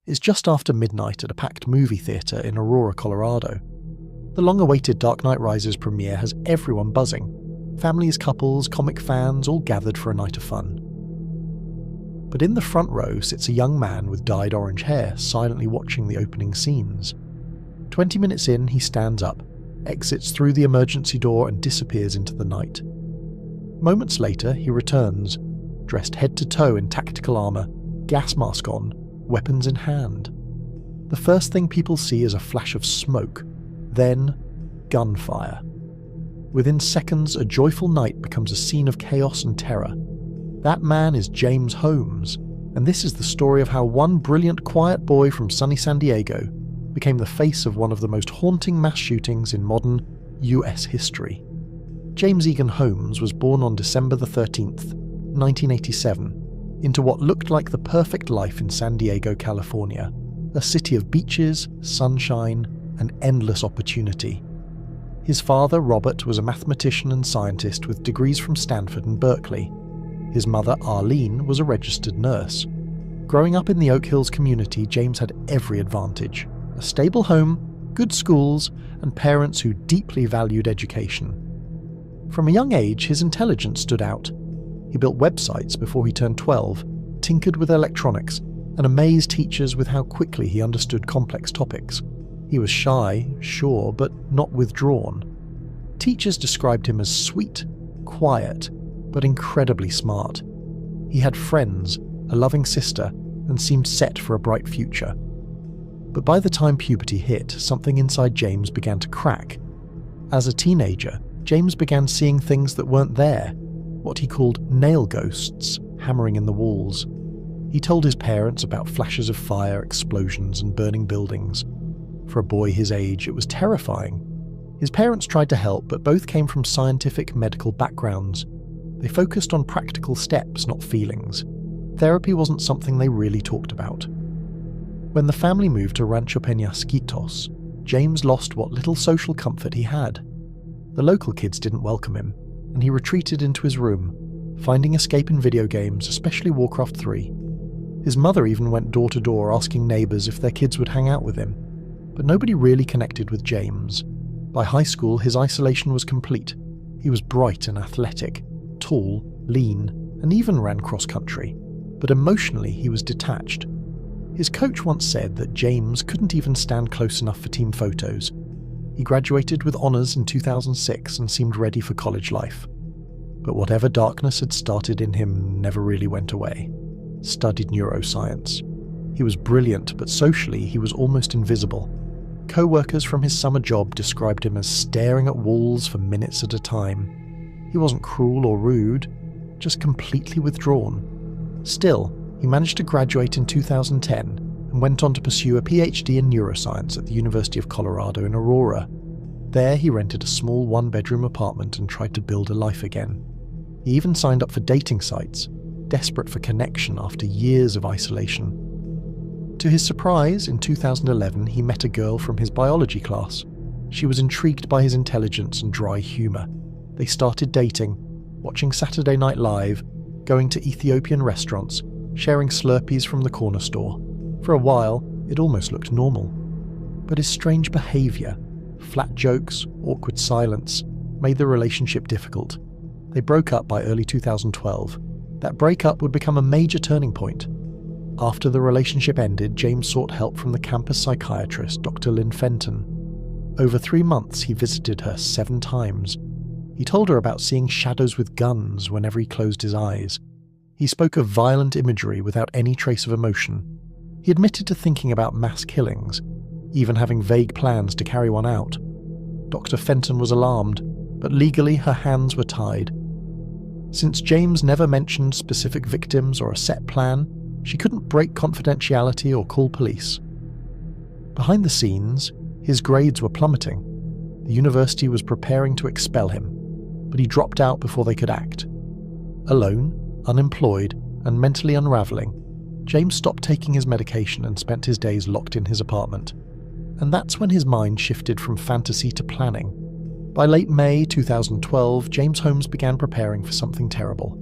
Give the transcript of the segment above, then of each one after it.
It's just after midnight at a packed movie theatre in Aurora, Colorado. The long-awaited Dark Knight Rises premiere has everyone buzzing. Families, couples, comic fans, all gathered for a night of fun. But in the front row sits a young man with dyed orange hair, silently watching the opening scenes. 20 minutes in, he stands up, exits through the emergency door and disappears into the night. Moments later, he returns, dressed head to toe in tactical armour, gas mask on, weapons in hand. The first thing people see is a flash of smoke, then gunfire. Within seconds, a joyful night becomes a scene of chaos and terror. That man is James Holmes, and this is the story of how one brilliant quiet boy from sunny San Diego became the face of one of the most haunting mass shootings in modern US history. James Egan Holmes was born on December the 13th, 1987, into what looked like the perfect life in San Diego, California, a city of beaches, sunshine, and endless opportunity. His father, Robert, was a mathematician and scientist with degrees from Stanford and Berkeley. His mother, Arlene, was a registered nurse. Growing up in the Oak Hills community, James had every advantage: a stable home, good schools, and parents who deeply valued education. From a young age, his intelligence stood out. He built websites before he turned 12, tinkered with electronics, and amazed teachers with how quickly he understood complex topics. He was shy, sure, but not withdrawn. Teachers described him as sweet, quiet, but incredibly smart. He had friends, a loving sister, and seemed set for a bright future. But by the time puberty hit, something inside James began to crack. As a teenager, James began seeing things that weren't there, what he called nail ghosts, hammering in the walls. He told his parents about flashes of fire, explosions, and burning buildings. For a boy his age, it was terrifying. His parents tried to help, but both came from scientific medical backgrounds. They focused on practical steps, not feelings. Therapy wasn't something they really talked about. When the family moved to Rancho Peñasquitos, James lost what little social comfort he had. The local kids didn't welcome him, and he retreated into his room, finding escape in video games, especially Warcraft 3. His mother even went door to door asking neighbours if their kids would hang out with him, but nobody really connected with James. By high school, his isolation was complete. He was bright and athletic, tall, lean, and even ran cross-country, but emotionally he was detached. His coach once said that James couldn't even stand close enough for team photos. He graduated with honours in 2006 and seemed ready for college life. But whatever darkness had started in him never really went away. Studied neuroscience. He was brilliant, but socially he was almost invisible. Co-workers from his summer job described him as staring at walls for minutes at a time. He wasn't cruel or rude, just completely withdrawn. Still, he managed to graduate in 2010 and went on to pursue a PhD in neuroscience at the University of Colorado in Aurora. There he rented a small one-bedroom apartment and tried to build a life again. He even signed up for dating sites, desperate for connection after years of isolation. To his surprise, in 2011 he met a girl from his biology class. She was intrigued by his intelligence and dry humour. They started dating, watching Saturday Night Live, going to Ethiopian restaurants, sharing Slurpees from the corner store. For a while, it almost looked normal. But his strange behaviour, flat jokes, awkward silence, made the relationship difficult. They broke up by early 2012. That breakup would become a major turning point. After the relationship ended, James sought help from the campus psychiatrist, Dr. Lynn Fenton. Over 3 months, he visited her 7 times. He told her about seeing shadows with guns whenever he closed his eyes. He spoke of violent imagery without any trace of emotion. He admitted to thinking about mass killings, even having vague plans to carry one out. Dr. Fenton was alarmed, but legally her hands were tied. Since James never mentioned specific victims or a set plan, she couldn't break confidentiality or call police. Behind the scenes, his grades were plummeting. The university was preparing to expel him, but he dropped out before they could act. Alone, unemployed, and mentally unraveling, James stopped taking his medication and spent his days locked in his apartment. And that's when his mind shifted from fantasy to planning. By late May 2012, James Holmes began preparing for something terrible.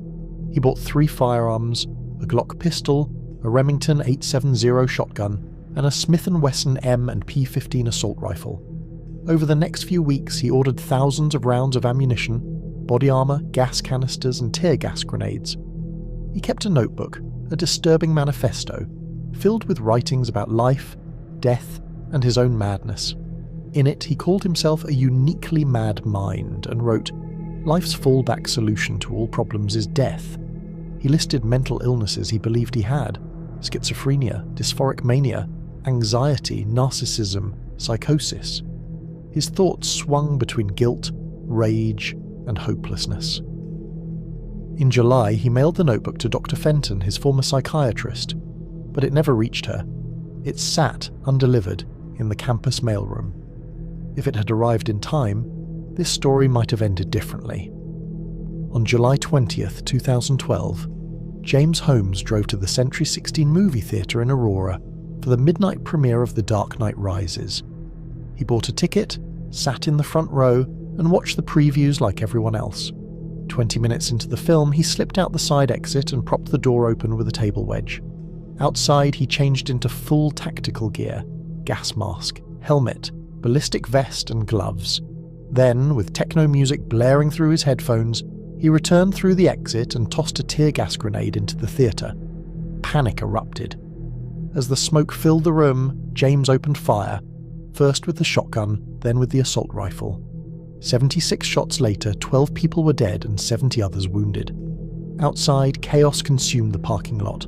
He bought 3 firearms, a Glock pistol, a Remington 870 shotgun, and a Smith & Wesson M and P15 assault rifle. Over the next few weeks, he ordered thousands of rounds of ammunition, body armour, gas canisters, and tear gas grenades. He kept a notebook, a disturbing manifesto, filled with writings about life, death, and his own madness. In it, he called himself a uniquely mad mind and wrote, "Life's fallback solution to all problems is death." He listed mental illnesses he believed he had: schizophrenia, dysphoric mania, anxiety, narcissism, psychosis. His thoughts swung between guilt, rage, and hopelessness. In July, he mailed the notebook to Dr. Fenton, his former psychiatrist, but it never reached her. It sat undelivered in the campus mailroom. If it had arrived in time, this story might have ended differently. On July 20th, 2012, James Holmes drove to the Century 16 movie theatre in Aurora for the midnight premiere of The Dark Knight Rises. He bought a ticket, sat in the front row, and watched the previews like everyone else. 20 minutes into the film, he slipped out the side exit and propped the door open with a table wedge. Outside, he changed into full tactical gear: gas mask, helmet, ballistic vest, and gloves. Then, with techno music blaring through his headphones, he returned through the exit and tossed a tear gas grenade into the theatre. Panic erupted. As the smoke filled the room, James opened fire, first with the shotgun, then with the assault rifle. 76 shots later, 12 people were dead and 70 others wounded. Outside, chaos consumed the parking lot.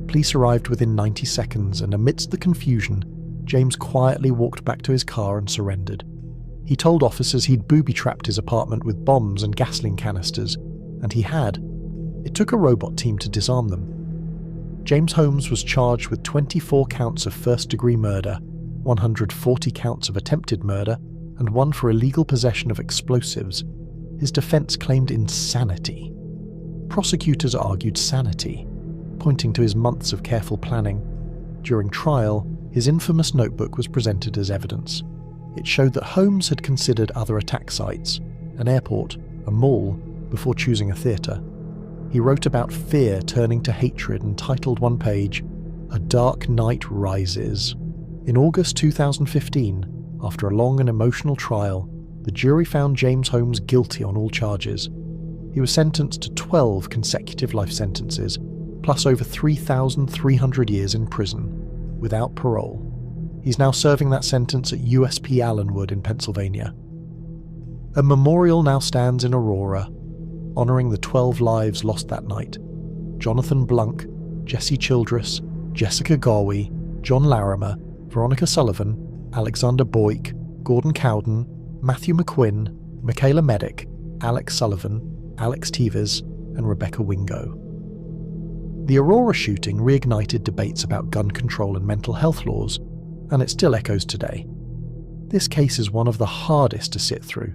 Police arrived within 90 seconds, and amidst the confusion, James quietly walked back to his car and surrendered. He told officers he'd booby-trapped his apartment with bombs and gasoline canisters, and he had. It took a robot team to disarm them. James Holmes was charged with 24 counts of first-degree murder, 140 counts of attempted murder, and one for illegal possession of explosives. His defense claimed insanity. Prosecutors argued sanity, pointing to his months of careful planning. During trial, his infamous notebook was presented as evidence. It showed that Holmes had considered other attack sites, an airport, a mall, before choosing a theatre. He wrote about fear turning to hatred and titled one page, "A Dark Knight Rises." In August 2015, after a long and emotional trial, the jury found James Holmes guilty on all charges. He was sentenced to 12 consecutive life sentences, plus over 3,300 years in prison, without parole. He's now serving that sentence at USP Allenwood in Pennsylvania. A memorial now stands in Aurora, honouring the 12 lives lost that night: Jonathan Blunk, Jesse Childress, Jessica Garvey, John Larimer, Veronica Sullivan, Alexander Boyk, Gordon Cowden, Matthew McQuinn, Michaela Medic, Alex Sullivan, Alex Tevez, and Rebecca Wingo. The Aurora shooting reignited debates about gun control and mental health laws, and it still echoes today. This case is one of the hardest to sit through,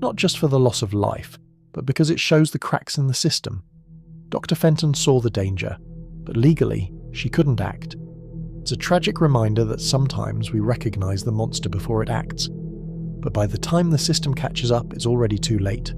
not just for the loss of life, but because it shows the cracks in the system. Dr. Fenton saw the danger, but legally, she couldn't act. It's a tragic reminder that sometimes we recognise the monster before it acts, but by the time the system catches up, it's already too late.